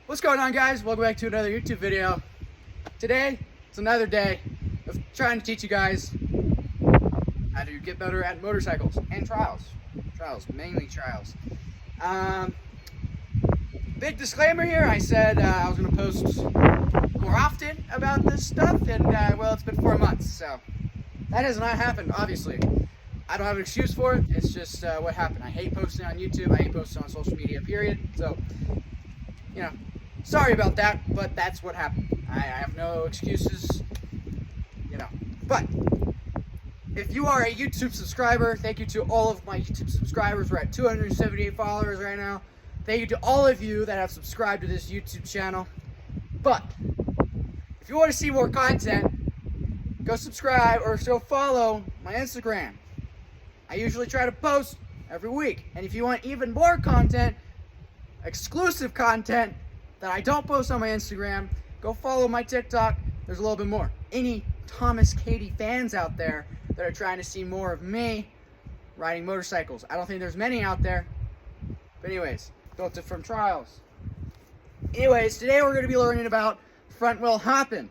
What's going on, guys? Welcome back to another YouTube video. Today, it's another day of trying to teach you guys how to get better at motorcycles and trials. Mainly trials. Big disclaimer here, I said I was going to post more often about this stuff, and well, it's been 4 months, so that has not happened, obviously. I don't have an excuse for it, it's just what happened. I hate posting on YouTube, I hate posting on social media, period, so, you know, sorry about that, but that's what happened. I have no excuses, you know. But if you are a YouTube subscriber, thank you to all of my YouTube subscribers. We're at 278 followers right now. Thank you to all of you that have subscribed to this YouTube channel. But if you want to see more content, go subscribe or go follow my Instagram. I usually try to post every week. And if you want even more content, exclusive content that I don't post on my Instagram, go follow my TikTok. There's a little bit more. Any Thomas Katie fans out there that are trying to see more of me riding motorcycles. I don't think there's many out there. But anyways, built it from trials. Anyways, today we're going to be learning about front wheel hopping.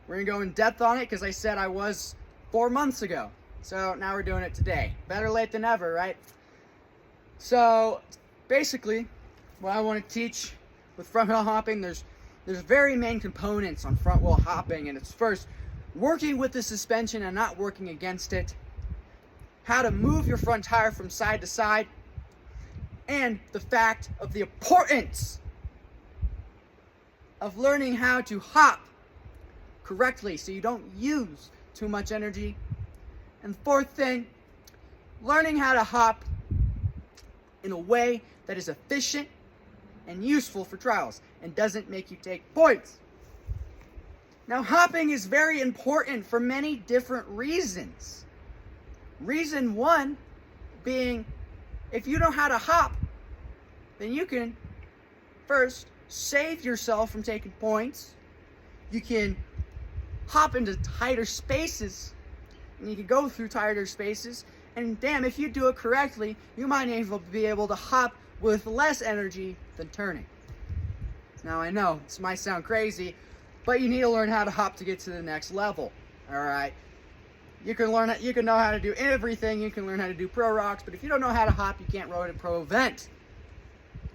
We're going to go in depth on it because I said I was 4 months ago. So now we're doing it today. Better late than never, right? So basically, what I want to teach with front wheel hopping, there's very main components on front wheel hopping, and it's first working with the suspension and not working against it, how to move your front tire from side to side, and the fact of the importance of learning how to hop correctly so you don't use too much energy. And fourth thing, learning how to hop in a way that is efficient and useful for trials and doesn't make you take points. Now, hopping is very important for many different reasons. Reason one being, if you know how to hop, then you can first save yourself from taking points. You can hop into tighter spaces, and you can go through tighter spaces, and damn, if you do it correctly, you might be able to hop with less energy than turning. Now, I know this might sound crazy, but you need to learn how to hop to get to the next level. All right, you can know how to do everything. You can learn how to do pro rocks, but if you don't know how to hop, you can't ride a pro event.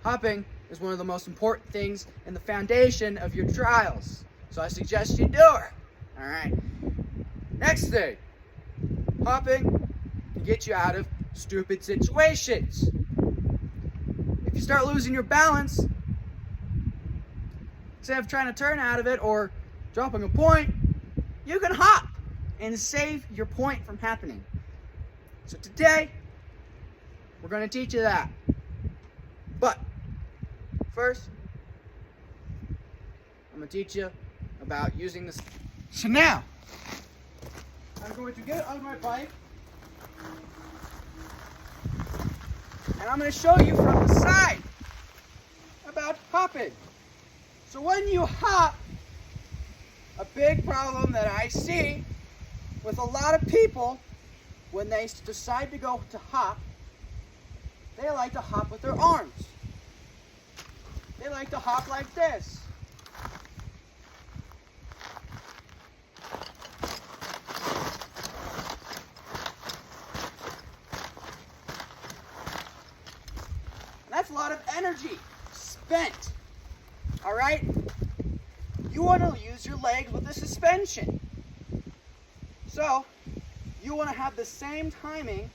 Hopping is one of the most important things in the foundation of your trials, so I suggest you do it. All right. Next thing, hopping can get you out of stupid situations. If you start losing your balance, instead of trying to turn out of it or dropping a point, you can hop and save your point from happening. So today, we're going to teach you that. But first, I'm going to teach you about using this. So now, I'm going to get on my bike, and I'm going to show you from the side about hopping. So when you hop, a big problem that I see with a lot of people when they decide to go to hop, they like to hop with their arms. They like to hop like this. That's a lot of energy spent. All right? You want to use your legs with the suspension. So, you want to have the same timing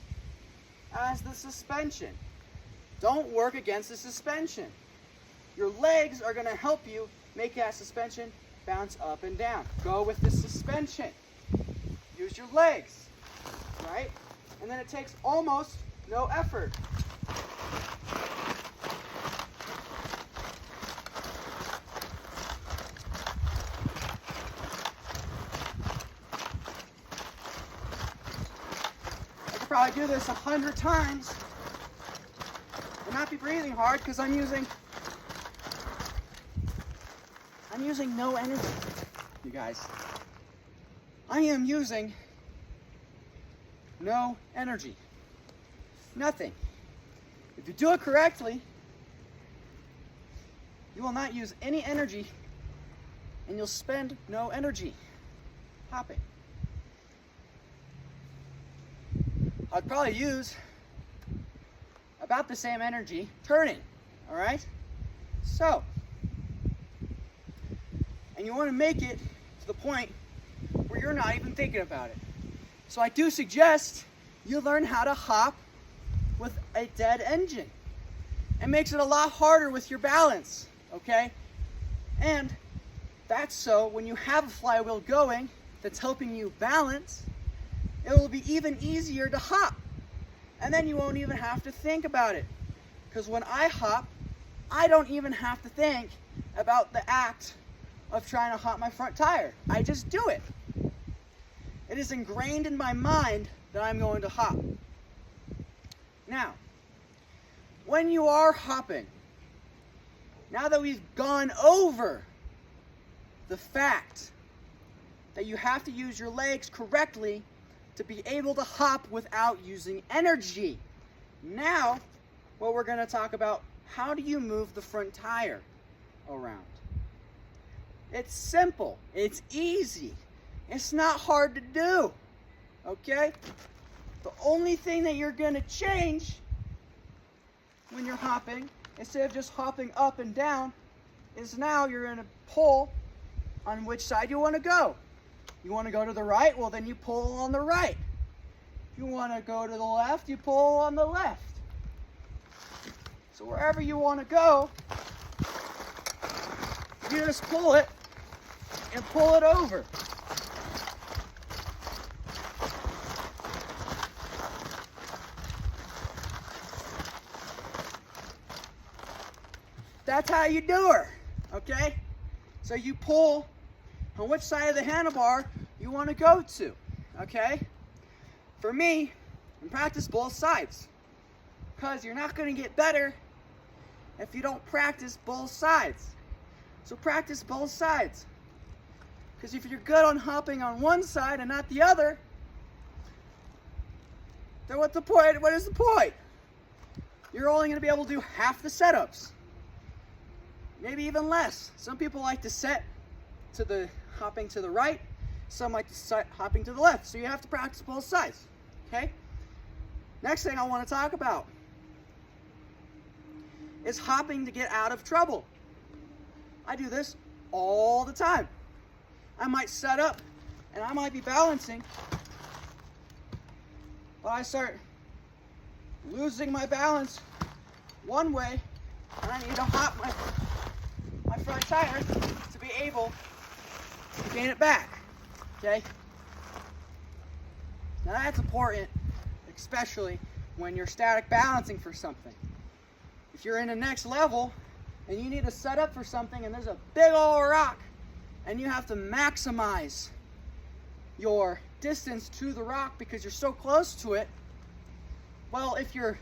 as the suspension. Don't work against the suspension. Your legs are going to help you make that suspension bounce up and down. Go with the suspension. Use your legs, right? And then it takes almost no effort. Probably do this 100 times and not be breathing hard because I'm using no energy, you guys. I am using no energy. Nothing. If you do it correctly, you will not use any energy, and you'll spend no energy hopping. I'd probably use about the same energy turning, all right? So, and you want to make it to the point where you're not even thinking about it. So I do suggest you learn how to hop with a dead engine. It makes it a lot harder with your balance, okay? And that's so when you have a flywheel going that's helping you balance, it will be even easier to hop. And then you won't even have to think about it. Because when I hop, I don't even have to think about the act of trying to hop my front tire. I just do it. It is ingrained in my mind that I'm going to hop. Now, when you are hopping, now that we've gone over the fact that you have to use your legs correctly to be able to hop without using energy. Now, what we're going to talk about, how do you move the front tire around? It's simple. It's easy. It's not hard to do. Okay? The only thing that you're going to change when you're hopping, instead of just hopping up and down, is now you're going to pull on which side you want to go. You want to go to the right? Well, then you pull on the right. If you want to go to the left, you pull on the left. So wherever you want to go, you just pull it and pull it over. That's how you do her, okay? So you pull on which side of the handlebar you want to go to, okay? For me, I practice both sides, because you're not going to get better if you don't practice both sides. So practice both sides, because if you're good on hopping on one side and not the other, then what's the point? What is the point? You're only going to be able to do half the setups, maybe even less. Some people like to set to the hopping to the right, some like to set hopping to the left. So you have to practice both sides, okay? Next thing I want to talk about is hopping to get out of trouble. I do this all the time. I might set up and I might be balancing, but I start losing my balance one way and I need to hop my front tire to be able to gain it back, okay? Now that's important, especially when you're static balancing for something. If you're in the next level and you need to set up for something and there's a big old rock and you have to maximize your distance to the rock because you're so close to it, well, if you're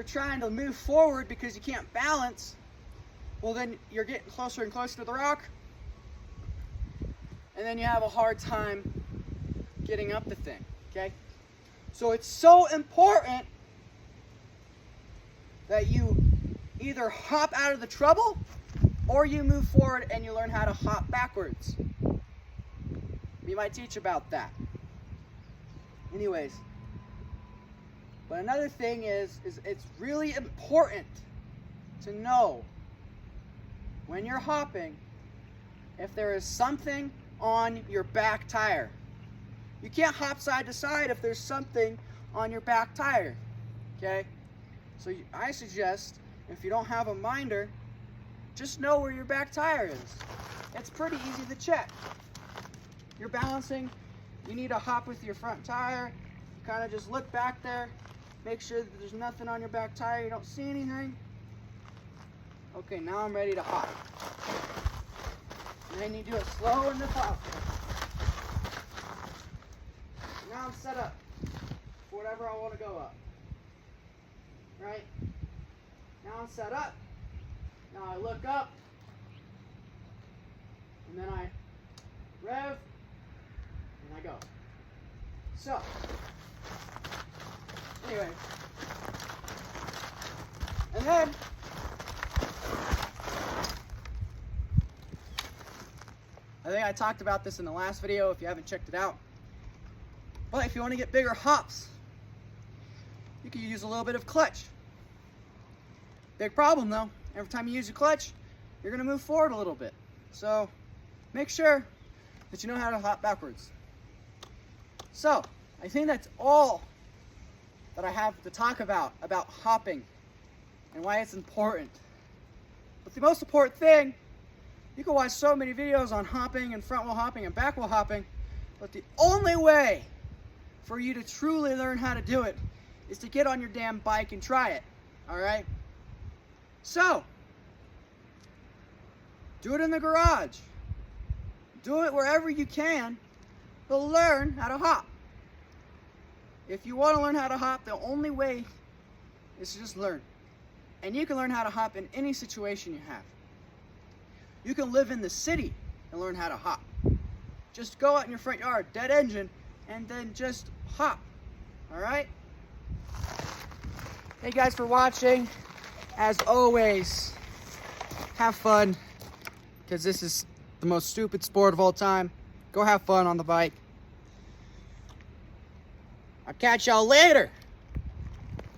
trying to move forward because you can't balance, well, then you're getting closer and closer to the rock, and then you have a hard time getting up the thing, okay? So it's so important that you either hop out of the trouble or you move forward and you learn how to hop backwards. We might teach about that. Anyways, but another thing is it's really important to know when you're hopping if there is something on your back tire. You can't hop side to side if there's something on your back tire, okay? So I suggest, if you don't have a minder, just know where your back tire is. It's pretty easy to check. You're balancing, you need to hop with your front tire, kind of just look back there, make sure that there's nothing on your back tire, you don't see anything. Okay, now I'm ready to hop. And then you do it slow in the top. Now I'm set up for whatever I want to go up. Right? Now I'm set up. Now I look up. And then I rev. And I go. So, anyway. And then I think I talked about this in the last video if you haven't checked it out. But if you want to get bigger hops, you can use a little bit of clutch. Big problem though, every time you use your clutch, you're going to move forward a little bit. So make sure that you know how to hop backwards. So I think that's all that I have to talk about hopping and why it's important. But the most important thing, you can watch so many videos on hopping and front wheel hopping and back wheel hopping, but the only way for you to truly learn how to do it is to get on your damn bike and try it, all right? So, do it in the garage. Do it wherever you can, but learn how to hop. If you want to learn how to hop, the only way is to just learn. And you can learn how to hop in any situation you have. You can live in the city and learn how to hop. Just go out in your front yard, dead engine, and then just hop. All right? Thank you guys for watching. As always, have fun, because this is the most stupid sport of all time. Go have fun on the bike. I'll catch y'all later.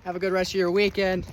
Have a good rest of your weekend.